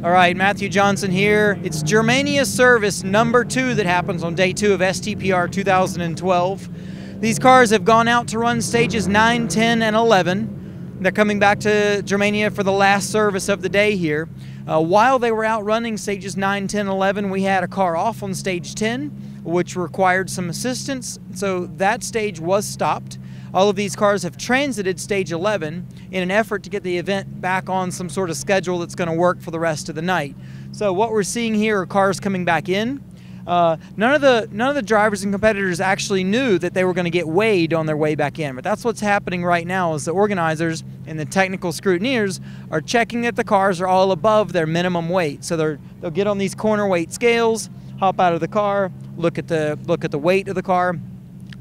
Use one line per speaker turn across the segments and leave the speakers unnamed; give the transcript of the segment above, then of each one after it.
All right, Matthew Johnson here. It's Germania service number 2 that happens on day 2 of STPR 2012. These cars have gone out to run stages 9, 10, and 11. They're coming back to Germania for the last service of the day here. While they were out running stages 9, 10, 11, we had a car off on stage 10, which required some assistance, so that stage was stopped. All of these cars have transited stage 11 in an effort to get the event back on some sort of schedule that's going to work for the rest of the night. So what we're seeing here are cars coming back in. None of the drivers and competitors actually knew that they were going to get weighed on their way back in, but that's what's happening right now. Is the organizers and the technical scrutineers are checking that the cars are all above their minimum weight. So they'll get on these corner weight scales, hop out of the car, look at the weight of the car.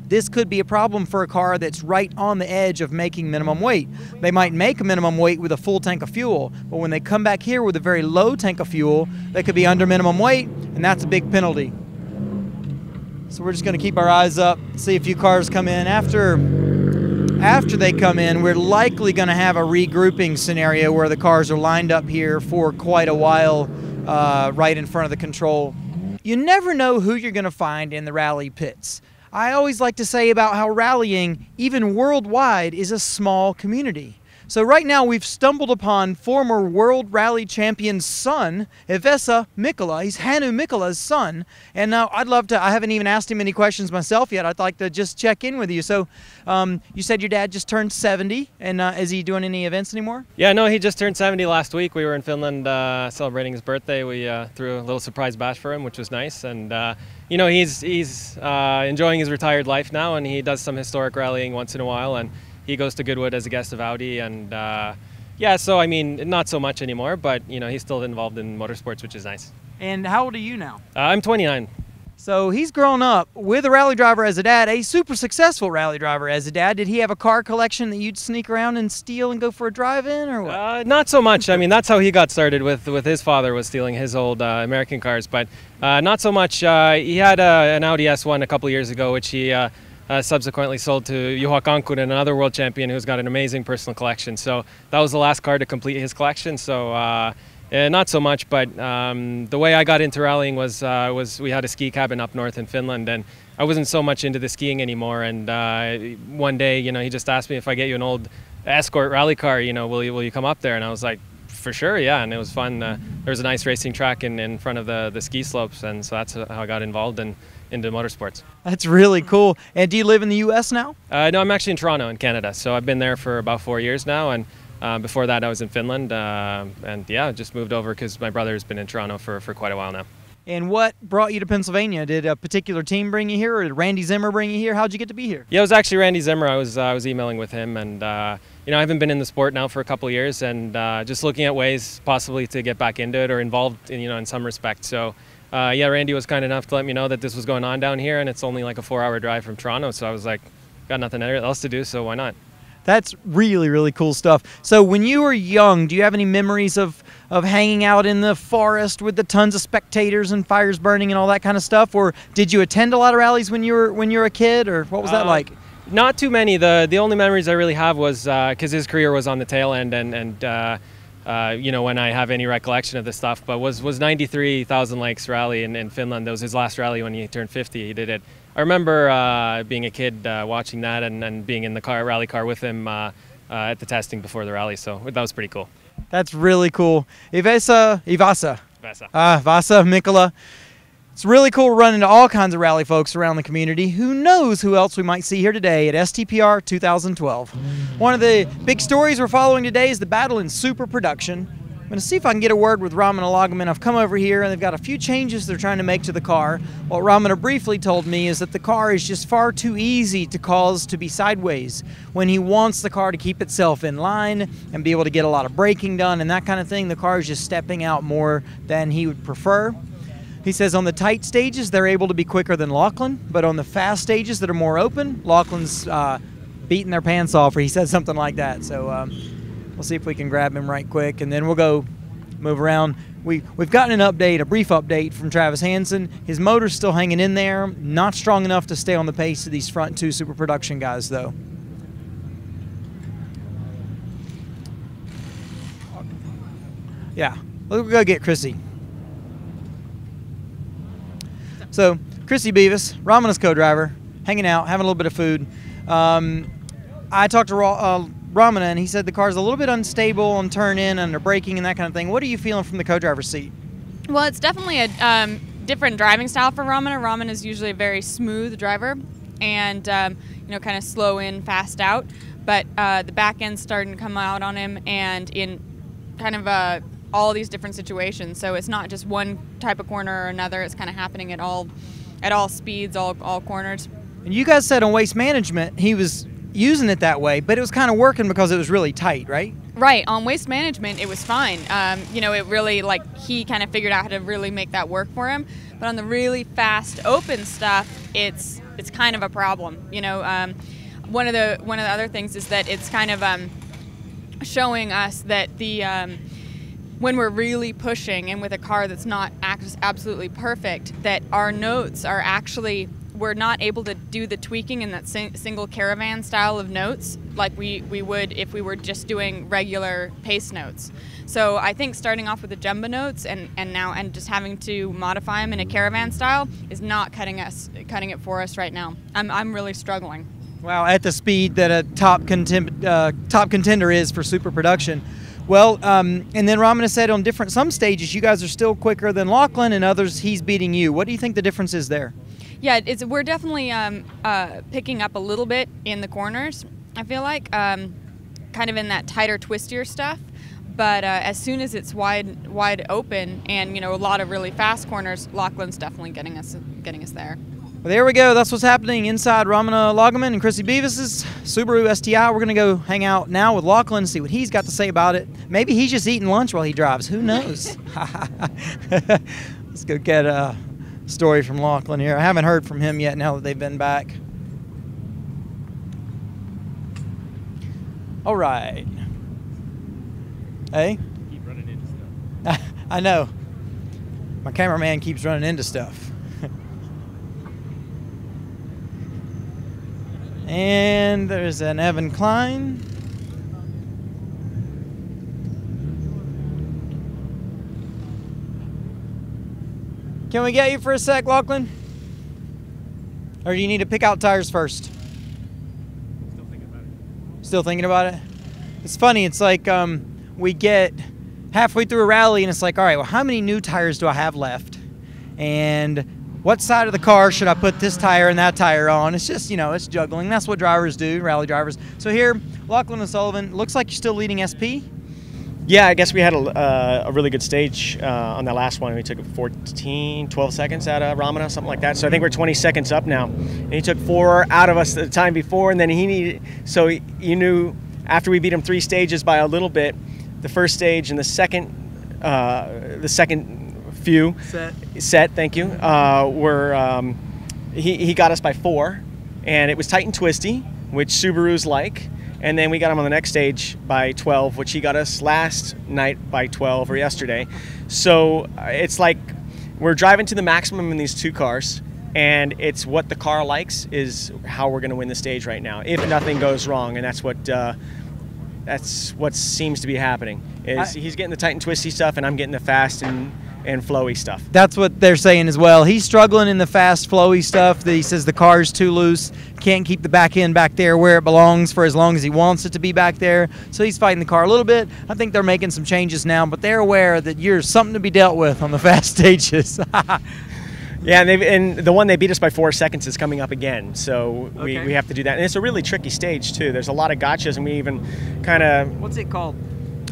This could be a problem for a car that's right on the edge of making minimum weight. They might make a minimum weight with a full tank of fuel, but when they come back here with a very low tank of fuel, they could be under minimum weight, and that's a big penalty. So we're just going to keep our eyes up, see a few cars come in. After they come in, we're likely going to have a regrouping scenario where the cars are lined up here for quite a while right in front of the control. You never know who you're going to find in the rally pits. I always like to say about how rallying, even worldwide, is a small community. So right now we've stumbled upon former World Rally Champion's son, Vesa Mikkola. He's Hannu Mikkola's son. And now I haven't even asked him any questions myself yet. I'd like to just check in with you. So you said your dad just turned 70, and is he doing any events anymore?
Yeah, no, he just turned 70 last week. We were in Finland celebrating his birthday. We threw a little surprise bash for him, which was nice. And you know, he's enjoying his retired life now, and he does some historic rallying once in a while. And he goes to Goodwood as a guest of Audi, and yeah, so I mean, not so much anymore, but you know, he's still involved in motorsports, which is nice.
And how old are you now?
I'm 29.
So he's grown up with a rally driver as a dad, a super successful rally driver as a dad. Did he have a car collection that you'd sneak around and steal and go for a drive-in, or what?
Not so much. I mean, that's how he got started with his father, was stealing his old American cars, but not so much. He had an Audi S1 a couple years ago, which he subsequently sold to Juha Kankkunen, another world champion who's got an amazing personal collection. So that was the last car to complete his collection. So not so much, but the way I got into rallying was we had a ski cabin up north in Finland, and I wasn't so much into the skiing anymore. And one day, you know, he just asked me, if I get you an old Escort rally car, you know, will you come up there? And I was like, for sure, yeah. And it was fun. There was a nice racing track in front of the ski slopes, and so that's how I got involved into motorsports.
That's really cool. And do you live in the U.S. now?
No, I'm actually in Toronto in Canada. So I've been there for about 4 years now, and before that I was in Finland, and yeah, just moved over because my brother's been in Toronto for quite a while now.
And what brought you to Pennsylvania? Did a particular team bring you here, or did Randy Zimmer bring you here? How'd you get to be here?
Yeah, it was actually Randy Zimmer. I was emailing with him, and you know, I haven't been in the sport now for a couple of years, and just looking at ways possibly to get back into it or involved in, you know, in some respect. So yeah, Randy was kind enough to let me know that this was going on down here, and it's only like a 4-hour drive from Toronto. So I was like, got nothing else to do, so why not?
That's really, really cool stuff. So when you were young, do you have any memories of hanging out in the forest with the tons of spectators and fires burning and all that kind of stuff? Or did you attend a lot of rallies when you were a kid, or what was that like?
Not too many. The only memories I really have was because his career was on the tail end, and you know, when I have any recollection of this stuff, but was 93 Thousand Lakes rally in Finland. That was his last rally when he turned 50. He did it. I remember being a kid watching that, and being in the rally car with him at the testing before the rally, so that was pretty cool.
That's really cool. Vesa Mikkola. It's really cool running into all kinds of rally folks around the community. Who knows who else we might see here today at STPR 2012. One of the big stories we're following today is the battle in super production. I'm going to see if I can get a word with Ramana Lagaman. I've come over here, and they've got a few changes they're trying to make to the car. What Ramana briefly told me is that the car is just far too easy to cause to be sideways. When he wants the car to keep itself in line and be able to get a lot of braking done and that kind of thing, the car is just stepping out more than he would prefer. He says on the tight stages, they're able to be quicker than Lachlan, but on the fast stages that are more open, Lachlan's beating their pants off, or he said something like that. So we'll see if we can grab him right quick, and then we'll go move around. We've gotten an update, a brief update from Travis Hansen. His motor's still hanging in there, not strong enough to stay on the pace of these front two super production guys, though. Yeah. We'll go get Chrissy. So, Chrissy Beavis, Raman's co-driver, hanging out, having a little bit of food. I talked to Ramana, and he said the car's a little bit unstable on turn-in and under braking and that kind of thing. What are you feeling from the co-driver's seat?
Well, it's definitely a different driving style for Ramana. Ramana is usually a very smooth driver and, you know, kind of slow in, fast out. But the back end's starting to come out on him, and in kind of all these different situations. So it's not just one type of corner or another. It's kind of happening at all speeds, all corners. And
you guys said on Waste Management he was using it that way, but it was kind of working because it was really tight, right?
Right. On Waste Management, it was fine. You know, it really, like, he kind of figured out how to really make that work for him. But on the really fast, open stuff, it's kind of a problem. You know, one of the other things is that it's kind of showing us that the when we're really pushing and with a car that's not absolutely perfect, that our notes are actually, we're not able to do the tweaking in that single caravan style of notes like we would if we were just doing regular pace notes. So I think starting off with the jumbo notes and just having to modify them in a caravan style is not cutting it for us right now. I'm really struggling.
Wow, at the speed that a top contender is for super production. Well, and then Ramana said on some stages you guys are still quicker than Lachlan, and others he's beating you. What do you think the difference is there?
Yeah, we're definitely picking up a little bit in the corners, I feel like, kind of in that tighter, twistier stuff. But as soon as it's wide open and, you know, a lot of really fast corners, Lachlan's definitely getting us there.
Well, there we go. That's what's happening inside Ramana Lagerman and Chrissy Beavis's Subaru STI. We're going to go hang out now with Lachlan and see what he's got to say about it. Maybe he's just eating lunch while he drives. Who knows? Let's go get a story from Lachlan here. I haven't heard from him yet now that they've been back. All right. Hey?
Keep running into stuff.
I know. My cameraman keeps running into stuff. And there's an Evan Klein. Can we get you for a sec, Lachlan? Or do you need to pick out tires first?
Still thinking about it.
Still thinking about it? It's funny, it's like we get halfway through a rally and it's like, all right, well, how many new tires do I have left? And what side of the car should I put this tire and that tire on? It's just, you know, it's juggling. That's what drivers do, rally drivers. So here, Lachlan O'Sullivan, looks like you're still leading SP.
Yeah, I guess we had a really good stage on that last one. We took 12 seconds out of Ramana, something like that. So I think we're 20 seconds up now. And he took 4 out of us the time before, and then he needed, so you knew after we beat him 3 stages by a little bit, the first stage and the second few set, thank you, he got us by 4, and it was tight and twisty, which Subarus like, and then we got him on the next stage by 12, which he got us last night by 12 or yesterday. So it's like we're driving to the maximum in these 2 cars, and it's what the car likes is how we're going to win the stage right now, if nothing goes wrong, and that's what seems to be happening. He's getting the tight and twisty stuff, and I'm getting the fast and flowy stuff.
That's what they're saying as well. He's struggling in the fast, flowy stuff. He says the car's too loose, can't keep the back end back there where it belongs for as long as he wants it to be back there. So he's fighting the car a little bit. I think they're making some changes now, but they're aware that you're something to be dealt with on the fast stages.
Yeah, and the one they beat us by 4 seconds is coming up again, so we have to do that. And it's a really tricky stage, too. There's a lot of gotchas, and we even kind of...
What's it called?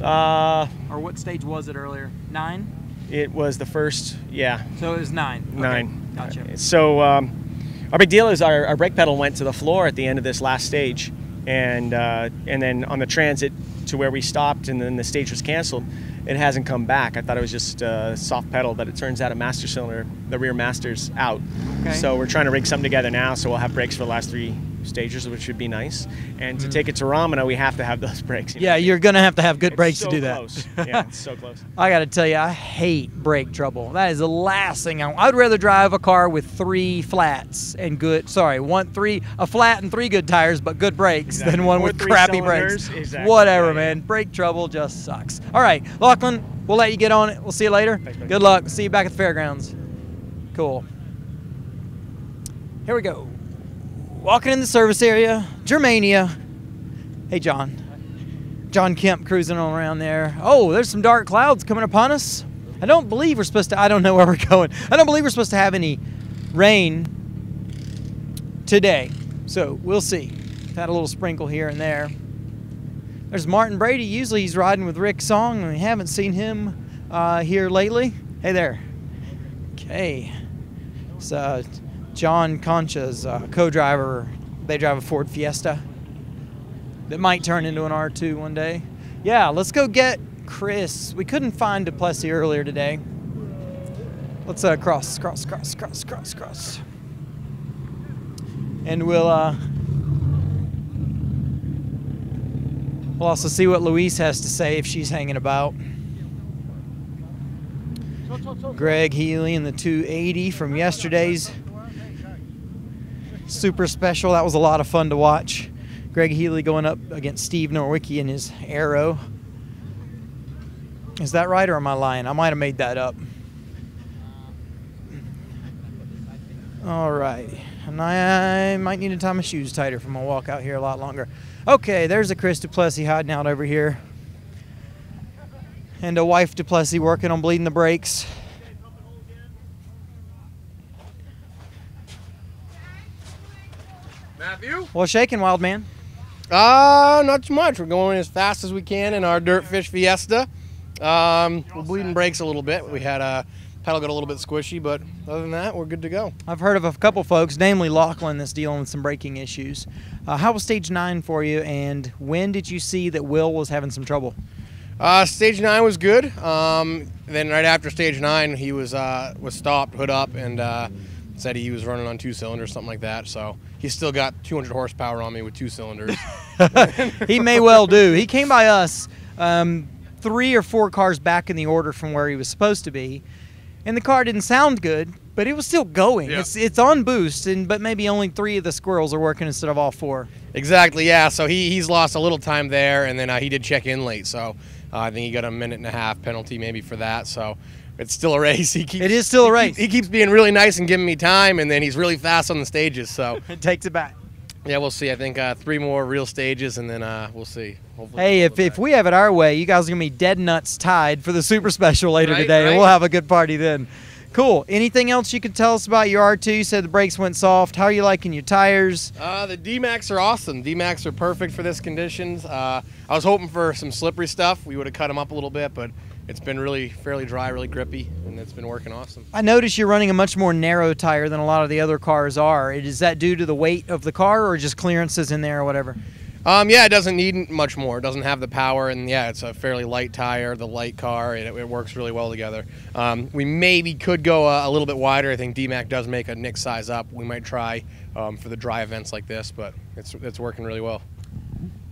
Or what stage was it earlier? 9?
It was the first, yeah.
So it was 9. Okay.
9.
Gotcha.
So our big deal is our brake pedal went to the floor at the end of this last stage, and then on the transit to where we stopped and then the stage was canceled, it hasn't come back. I thought it was just a soft pedal, but it turns out a master cylinder, the rear master's out. Okay. So we're trying to rig something together now, so we'll have brakes for the last 3 stages, which would be nice. And to take it to Ramana, we have to have those brakes.
Yeah, you're going to have good brakes
so
to do
close.
that.
Yeah, it's so close.
I got to tell you, I hate brake trouble. That is the last thing I'd rather drive a car with 3 flats and a flat and 3 good tires, but good brakes than one with crappy brakes.
Exactly.
Whatever,
yeah,
man. Brake trouble just sucks. All right, Lachlan, we'll let you get on it. We'll see you later.
Thanks, buddy.
Good luck. See you back at the fairgrounds. Cool. Here we go. Walking in the service area, Germania. Hey, John. John Kemp cruising on around there. Oh, there's some dark clouds coming upon us. I don't believe we're supposed to, I don't know where we're going. I don't believe we're supposed to have any rain today. So we'll see. Had a little sprinkle here and there. There's Martin Brady. Usually he's riding with Rick Song. We haven't seen him here lately. Hey there. Okay. It's John Concha's co-driver. They drive a Ford Fiesta that might turn into an R2 one day. Yeah, let's go get Chris. We couldn't find Duplessis earlier today. Let's cross. And we'll also see what Louise has to say if she's hanging about. Greg Healy in the 280 from yesterday's Super Special. That was a lot of fun to watch. Greg Healy going up against Steve Norwicki in his Arrow. Is that right, or am I lying? I might have made that up. All right. And I might need to tie my shoes tighter if I'm going to walk out here a lot longer. Okay, there's a Chris Duplessis hiding out over here. And a wife Duplessis working on bleeding the brakes.
Matthew?
Well, shaking, wild man.
Not too much. We're going as fast as we can in our Dirtfish Fiesta. We're bleeding brakes a little bit. We had a pedal got a little bit squishy, but other than that, we're good to go.
I've heard of a couple folks, namely Lachlan, that's dealing with some braking issues. How was stage 9 for you, and when did you see that Will was having some trouble?
Stage 9 was good. Then right after stage 9, he was stopped, hood up, and said he was running on 2 cylinders, something like that. So he's still got 200 horsepower on me with 2 cylinders.
He may well do. He came by us 3 or 4 cars back in the order from where he was supposed to be, and the car didn't sound good, but it was still going.
Yeah.
It's on boost, but maybe only 3 of the squirrels are working instead of all 4.
Exactly, yeah. So he's lost a little time there, and then he did check in late. So I think he got a 1.5 minute penalty maybe for that. So it's still a race.
It is still a race.
He keeps being really nice and giving me time, and then he's really fast on the stages. So
It takes it back.
yeah, we'll see. I think 3 more real stages, and then we'll see. Hopefully
Hey, if we have it our way, you guys are going to be dead nuts tied for the Super Special later
Right,
today, and
right.
we'll have a good party then. Cool. Anything else you could tell us about your R2? You said the brakes went soft. How are you liking your tires?
The D-Max are awesome. D-Max are perfect for this conditions. I was hoping for some slippery stuff. We would have cut them up a little bit, but it's been really fairly dry, really grippy, and it's been working awesome.
I noticed you're running a much more narrow tire than a lot of the other cars are. Is that due to the weight of the car or just clearances in there or whatever?
Yeah, it doesn't need much more. It doesn't have the power, and yeah, it's a fairly light tire, the light car, and it works really well together. We maybe could go a little bit wider. I think D-Mac does make a Nick size up. We might try for the dry events like this, but it's working really well.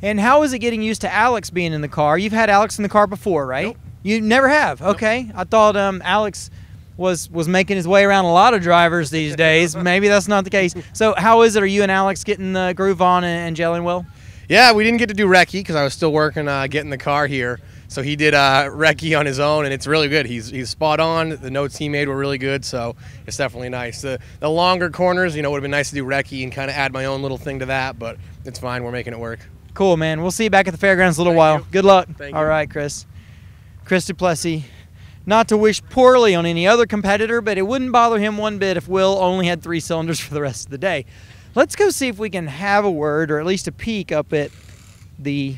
And how is it getting used to Alex being in the car? You've had Alex in the car before, right?
Nope.
You never have? Okay. Nope. I thought Alex was making his way around a lot of drivers these days. Maybe that's not the case. So how is it? Are you and Alex getting the groove on and gelling well?
Yeah, we didn't get to do recce because I was still working getting the car here. So he did recce on his own, and it's really good. He's spot on. The notes he made were really good, so it's definitely nice. The longer corners, would have been nice to do recce and kind of add my own little thing to that, but it's fine. We're making it work.
Cool, man. We'll see you back at the fairgrounds in a little while.
You.
Good luck.
Thank
All
you.
right, Chris. Chris Duplessis. Not to wish poorly on any other competitor, but it wouldn't bother him one bit if Will only had 3 cylinders for the rest of the day. Let's go see if we can have a word, or at least a peek, up at the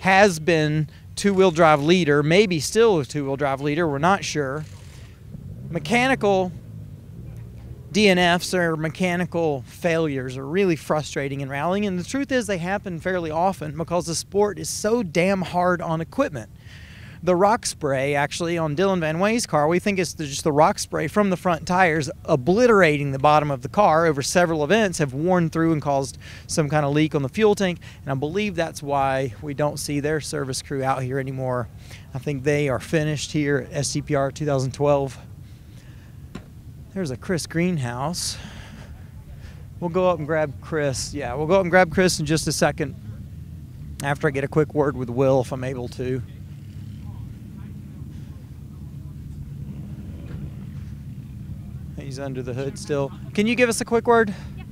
has-been 2-wheel drive leader, maybe still a 2-wheel drive leader, we're not sure. Mechanical DNFs or mechanical failures are really frustrating in rallying, and the truth is they happen fairly often because the sport is so damn hard on equipment. the rock spray actually on Dylan Van Wey's car. We think it's just the rock spray from the front tires obliterating the bottom of the car over several events have worn through and caused some kind of leak on the fuel tank. And I believe that's why we don't see their service crew out here anymore. I think they are finished here at STPR 2012. There's a Chris greenhouse. We'll go up and grab Chris. Yeah, we'll go up and grab Chris in just a second after I get a quick word with Will, if I'm able to. He's under the hood still. Can you give us a quick word?
Yeah.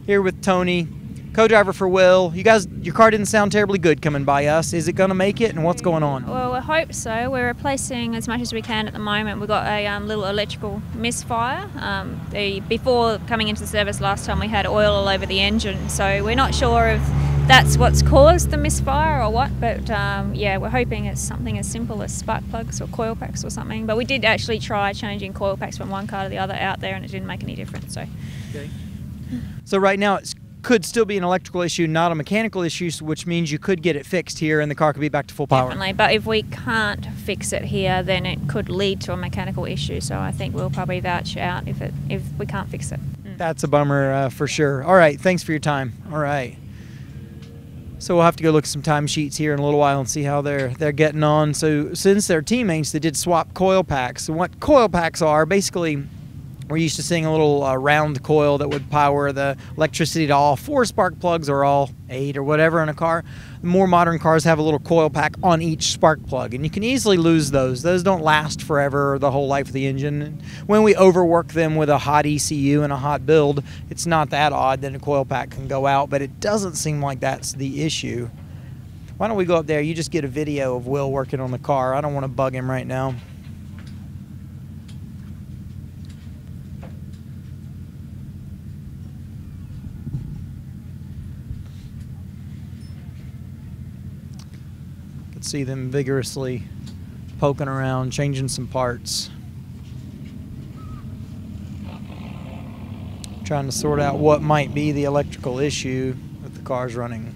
Here with Tony, co-driver for Will. You guys, your car didn't sound terribly good coming by us. Is it going to make it, and what's going on?
Well, we hope so. We're replacing as much as we can at the moment. We've got a little electrical misfire. Before coming into the service last time, we had oil all over the engine, so we're not sure if that's what's caused the misfire or what, but yeah, we're hoping it's something as simple as spark plugs or coil packs or something. But we did actually try changing coil packs from one car to the other out there, and it didn't make any difference. So,
okay. So right now it could still be an electrical issue, not a mechanical issue, which means you could get it fixed here and the car could be back to full power.
Definitely, but if we can't fix it here, then it could lead to a mechanical issue. So I think we'll probably vouch out if we can't fix it.
That's a bummer for sure. All right, thanks for your time. All right. So we'll have to go look at some timesheets here in a little while and see how they're getting on. So since they're teammates, they did swap coil packs. And what coil packs are, basically, we're used to seeing a little round coil that would power the electricity to all 4 spark plugs or all 8 or whatever in a car. More modern cars have a little coil pack on each spark plug, and you can easily lose those. Those don't last forever, the whole life of the engine. And when we overwork them with a hot ECU and a hot build, it's not that odd that a coil pack can go out, but it doesn't seem like that's the issue. Why don't we go up there? You just get a video of Will working on the car. I don't want to bug him right now. See them vigorously poking around, changing some parts, trying to sort out what might be the electrical issue with the cars running.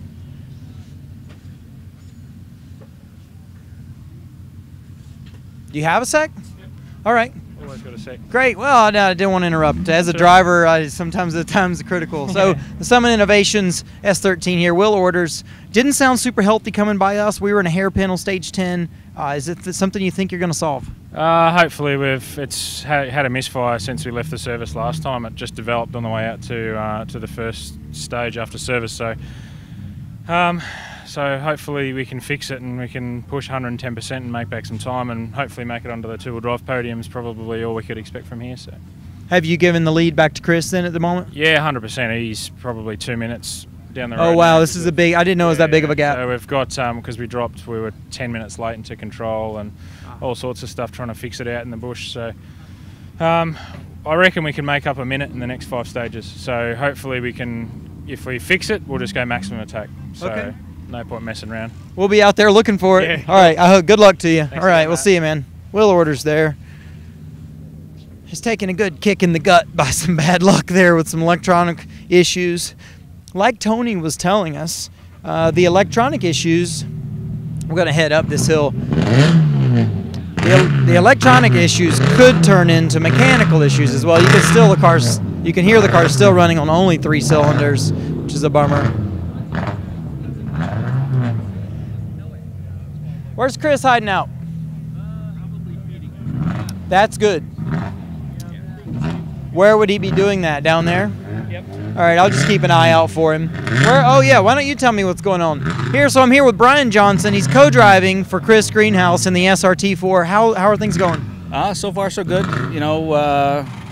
Do you have a sec?
Yep.
All right.
Always got a sec.
Great. Well, no, I didn't want to interrupt. As a driver, sometimes the time's critical. So the Summit Innovations S13 here, Will orders. Didn't sound super healthy coming by us. We were in a hairpin on stage 10. Is it something you think you're going to solve?
Hopefully it's had a misfire since we left the service last time. It just developed on the way out to the first stage after service. So hopefully we can fix it and we can push 110% and make back some time and hopefully make it onto the two-wheel drive podium is probably all we could expect from here. So,
have you given the lead back to Chris then at the moment?
Yeah, 100%. He's probably 2 minutes down the road.
Oh wow, this is a big. I didn't know it was that big of a gap.
So we've got because we were 10 minutes late into control and all sorts of stuff trying to fix it out in the bush. So I reckon we can make up a minute in the next 5 stages. So hopefully we can. If we fix it, we'll just go maximum attack. So
okay.
No point messing around.
We'll be out there looking for it.
Yeah.
All right. I hope. Good luck to you.
Thanks
all right. We'll see you, man. Will orders there. He's taking a good kick in the gut by some bad luck there with some electronic issues. Like Tony was telling us, the electronic issues. We're going to head up this hill. The electronic issues could turn into mechanical issues as well. You can hear the car still running on only 3 cylinders, which is a bummer. Where's Chris hiding out? That's good. Where would he be doing that? Down there?
Yep.
All right, I'll just keep an eye out for him. Oh yeah, why don't you tell me what's going on? So I'm here with Brian Johnson. He's co-driving for Chris Greenhouse in the SRT4. How are things going?
So far so good. You know,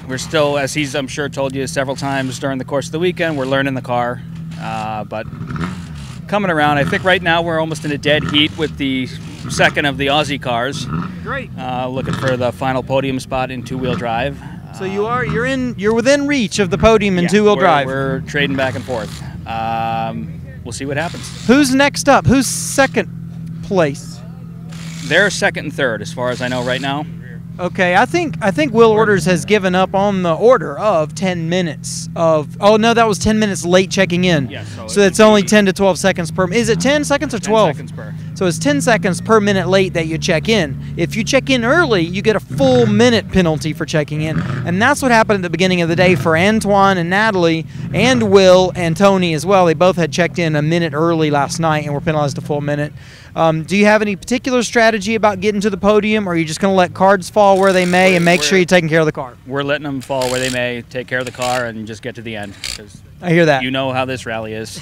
we're still, as he's I'm sure told you several times during the course of the weekend, we're learning the car. But coming around, I think right now we're almost in a dead heat with the second of the Aussie cars.
Great.
Looking for the final podium spot in two-wheel drive.
So you're within reach of the podium in two-wheel drive.
We're trading back and forth. We'll see what happens.
Who's next up? Who's second place?
They're second and third, as far as I know right now.
Okay, I think Will Orders has given up on the order of 10 minutes of. Oh no, that was 10 minutes late checking in.
Yes.
So it's only 10 to 12 seconds per. Is it 10 seconds or 12?
10 seconds per.
So it's 10 seconds per minute late that you check in. If you check in early, you get a full minute penalty for checking in. And that's what happened at the beginning of the day for Antoine and Natalie and Will and Tony as well. They both had checked in a minute early last night and were penalized a full minute. Do you have any particular strategy about getting to the podium, or are you just going to let cards fall where they may and make sure you're taking care of the car?
We're letting them fall where they may, take care of the car, and just get to the end. 'Cause
I hear that.
you know how this rally is.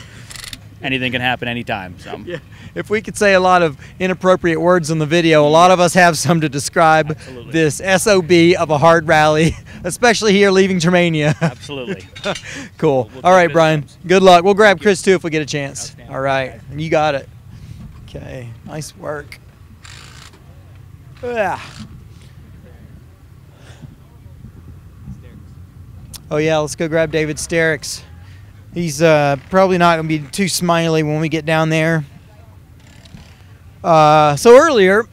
Anything can happen anytime. So.
Yeah. If we could say a lot of inappropriate words in the video, a lot of us have some to describe this SOB of a hard rally, especially here leaving Germania.
Absolutely.
Cool.
We'll
All right,
take
Brian.
business.
Good luck. We'll grab Chris too if we get a chance. All right. You got it. Okay. Nice work. Yeah. Oh, yeah. Let's go grab David Sterricks. He's probably not going to be too smiley when we get down there. So earlier,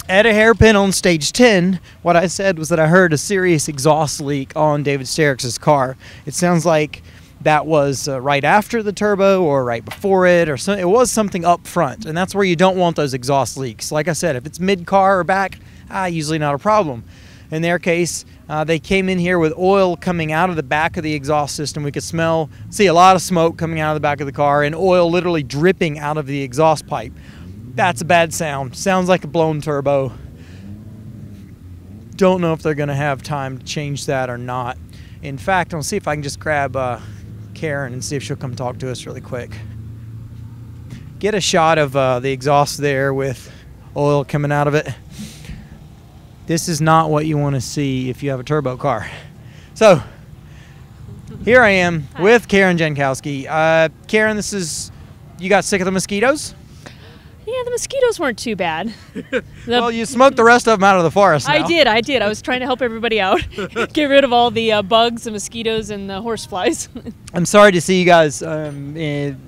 at a hairpin on stage 10, what I said was that I heard a serious exhaust leak on David Sterricks' car. It sounds like that was right after the turbo or right before it, or it was something up front, and that's where you don't want those exhaust leaks. Like I said, if it's mid-car or back, usually not a problem. In their case, they came in here with oil coming out of the back of the exhaust system. We could see a lot of smoke coming out of the back of the car and oil literally dripping out of the exhaust pipe. That's a bad sound. Sounds like a blown turbo. Don't know if they're going to have time to change that or not. In fact, I'll see if I can just grab Karen and see if she'll come talk to us really quick. Get a shot of the exhaust there with oil coming out of it. This is not what you want to see if you have a turbo car. So, here I am with Karen Jankowski. Karen, you got sick of the mosquitoes?
Yeah, the mosquitoes weren't too bad.
Well, you smoked the rest of them out of the forest now.
I did. I was trying to help everybody out. Get rid of all the bugs, the mosquitoes, and the horseflies.
I'm sorry to see you guys dealing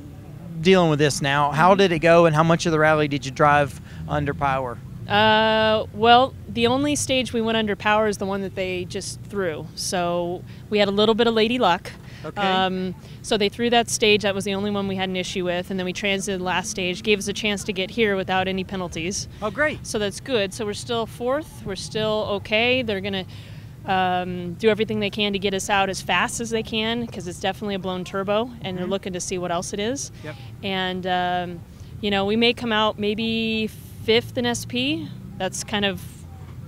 with this now. How did it go, and how much of the rally did you drive under power?
Well, the only stage we went under power is the one that they just threw. So we had a little bit of lady luck.
Okay.
So they threw that stage. That was the only one we had an issue with. And then we transited the last stage, gave us a chance to get here without any penalties.
Oh, great.
So that's good. So we're still fourth. We're still okay. They're going to do everything they can to get us out as fast as they can, because it's definitely a blown turbo, and they're looking to see what else it is.
Yep.
And, we may come out maybe 5th in SP. That's kind of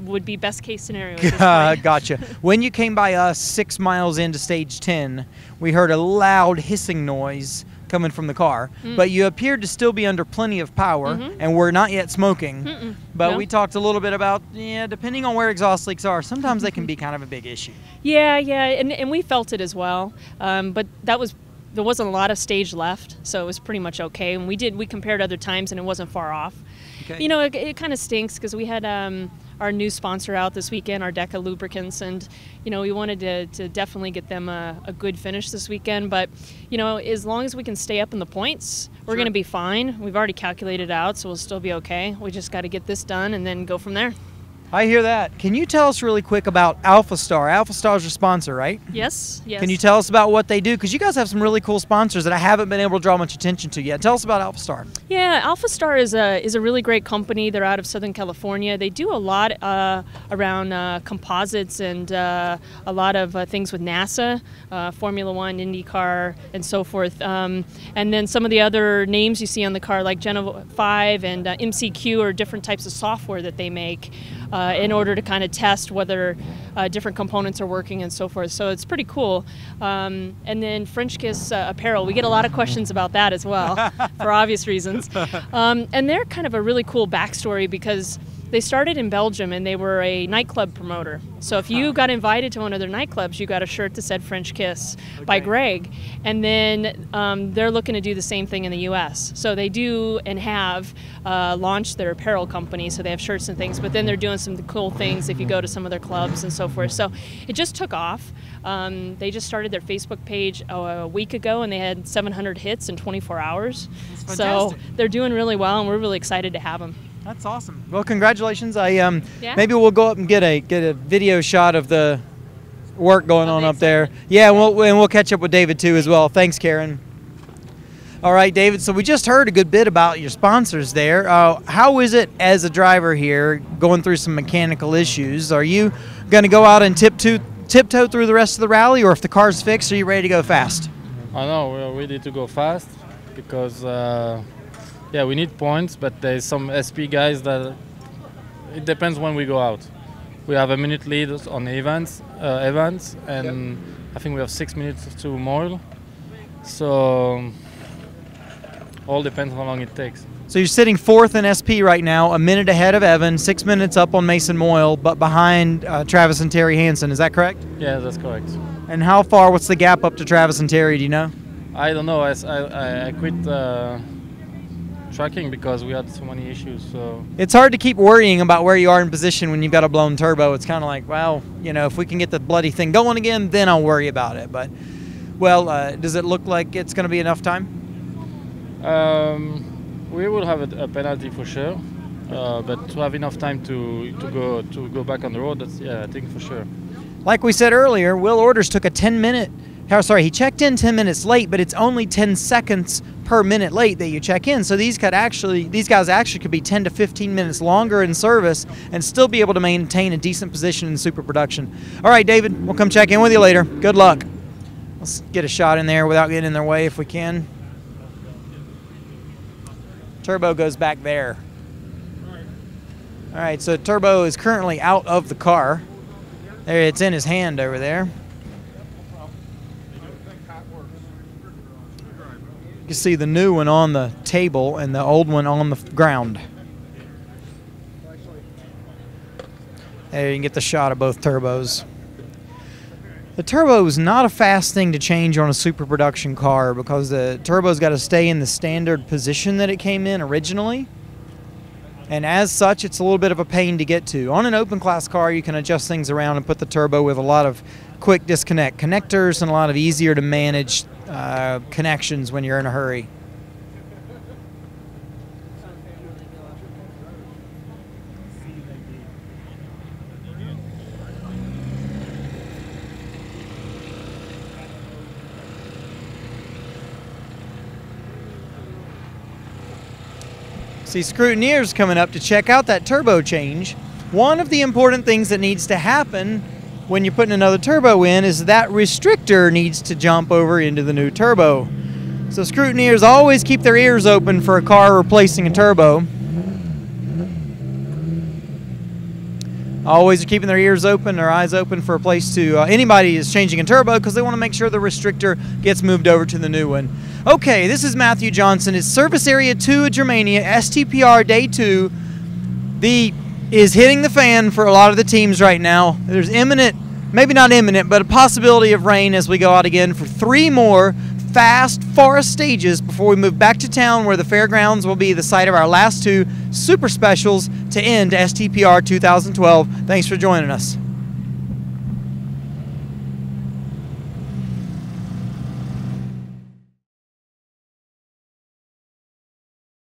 would be best case scenario at this point.
Gotcha. When you came by us 6 miles into stage 10, we heard a loud hissing noise coming from the car, but you appeared to still be under plenty of power, and we're not yet smoking. But
No.
we talked a little bit about, depending on where exhaust leaks are, sometimes they can be kind of a big issue.
Yeah, and we felt it as well. But there wasn't a lot of stage left, so it was pretty much okay. And we compared other times, and it wasn't far off.
Okay.
It kind of stinks because we had our new sponsor out this weekend, our Deca Lubricants, and we wanted to definitely get them a good finish this weekend. But as long as we can stay up in the points, we're going to be fine. We've already calculated out, so we'll still be okay. We just got to get this done and then go from there.
I hear that. Can you tell us really quick about Alpha Star? Alpha Star's your sponsor, right?
Yes.
Can you tell us about what they do? Because you guys have some really cool sponsors that I haven't been able to draw much attention to yet. Tell us about Alpha Star.
Yeah, Alpha Star is a really great company. They're out of Southern California. They do a lot around composites and a lot of things with NASA, Formula One, IndyCar, and so forth. And then some of the other names you see on the car, like Gen 5 and MCQ, are different types of software that they make in order to kind of test whether different components are working and so forth. So it's pretty cool. And then French Kiss Apparel, we get a lot of questions about that as well, for obvious reasons. And they're kind of a really cool backstory because they started in Belgium and they were a nightclub promoter. So if you got invited to one of their nightclubs, you got a shirt that said French Kiss by Greg. And then they're looking to do the same thing in the US. So they do and have launched their apparel company. So they have shirts and things, but then they're doing some cool things if you go to some of their clubs and so forth. So it just took off. They just started their Facebook page a week ago and they had 700 hits in 24 hours. So they're doing really well and we're really excited to have them.
That's awesome. Well, congratulations. Maybe we'll go up and get a video shot of the work going on up there. Yeah, and we'll catch up with David too as well. Thanks, Karen. All right, David, so we just heard a good bit about your sponsors there. How is it as a driver here going through some mechanical issues? Are you going to go out and tiptoe through the rest of the rally, or if the car's fixed, are you ready to go fast?
I know, we're ready to go fast because, yeah, we need points, but there's some SP guys that it depends when we go out. We have a minute lead on Evans, and I think we have 6 minutes to Moyle. So all depends how long it takes.
So you're sitting 4th in SP right now, a minute ahead of Evan, 6 minutes up on Mason Moyle, but behind Travis and Terry Hansen. Is that correct?
Yeah, that's correct.
And how far, what's the gap up to Travis and Terry, do you know?
I don't know. I quit tracking because we had so many issues. So
it's hard to keep worrying about where you are in position when you've got a blown turbo. It's kind of like, well, you know, if we can get the bloody thing going again, then I'll worry about it. But, well, does it look like it's going to be enough time?
We will have a penalty for sure, but to have enough time to go back on the road, that's, yeah, I think for sure.
Like we said earlier, Will Orders took a 10-minute. He checked in 10 minutes late, but it's only 10 seconds per minute late that you check in. So these guys actually could be 10 to 15 minutes longer in service and still be able to maintain a decent position in super production. All right, David, we'll come check in with you later. Good luck. Let's get a shot in there without getting in their way if we can. Turbo goes back there. All right, so Turbo is currently out of the car. There, it's in his hand over there. You can see the new one on the table and the old one on the ground. There, you can get the shot of both turbos. The turbo is not a fast thing to change on a super production car because the turbo's got to stay in the standard position that it came in originally. And as such, it's a little bit of a pain to get to. On an open class car, you can adjust things around and put the turbo with a lot of quick disconnect connectors and a lot of easier to manage connections when you're in a hurry. See scrutineers coming up to check out that turbo change. One of the important things that needs to happen when you're putting another turbo in is that restrictor needs to jump over into the new turbo. So scrutineers always keep their ears open for a car replacing a turbo. Always are keeping their ears open, their eyes open for a place to, anybody is changing a turbo because they want to make sure the restrictor gets moved over to the new one. Okay, this is Matthew Johnson. It's Service Area 2 at Germania, STPR Day 2. Is hitting the fan for a lot of the teams right now. There's imminent, maybe not imminent, but a possibility of rain as we go out again for 3 more fast forest stages before we move back to town where the fairgrounds will be the site of our last 2 super specials to end STPR 2012. Thanks for joining us.